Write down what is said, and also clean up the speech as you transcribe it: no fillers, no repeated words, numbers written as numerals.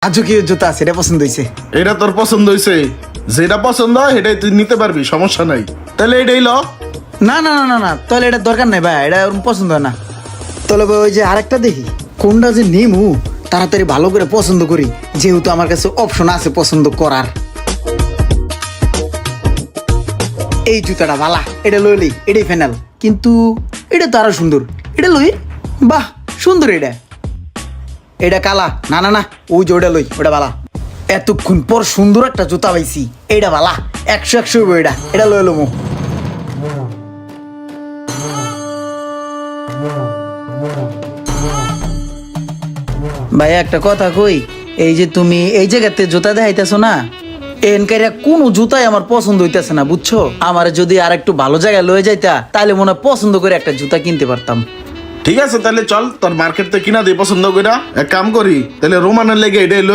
রাজকীয় জুতা সেটা পছন্দ হয়েছে। এটা তোর পছন্দ হয়েছে, যেটা পছন্দ হয় সেটাই তুই নিতে পারবি, সমস্যা নাই। তাহলে এটাই ল। না না না না না, তাহলে এটা দরকার নাই ভাই, এটা ওরকম পছন্দ হয় না। তাহলে ভাই ওই যে আরেকটা দেখি কোনটা যে নেমু তাড়াতাড়ি ভালো করে পছন্দ করি, যেহেতু আমার কাছে অপশন আছে পছন্দ করার। এই জুতাটা ভালা, এটা লইলি এটাই ফাইনাল। কিন্তু এটা তো আরো সুন্দর, এটা লই। বাহ সুন্দর এটা। এটা কালা, না না না ওই যে ওটা লই, ওটা ভালা। এতক্ষণ পর সুন্দর একটা জুতা পাইছি, এটা ভালা, 100 হইবো এটা, এটা লই লমু। ভাই একটা কথা কই, এই যে তুমি এই জায়গাতে জুতা দেখাইতেছো না, এনকারিয়া কোনো জুতাই আমার পছন্দ হইতেছে না বুঝছো। আমার যদি আর একটু ভালো জায়গায় লয়ে যাইতা তাহলে মনে হয় পছন্দ করে একটা জুতা কিনতে পারতাম। ঠিক আছে, তাহলে চল তোর মার্কেট থেকে কিনা দিই পছন্দ কইরা। এক কাম করি, তাহলে রোমানের লেগে এটাই লই।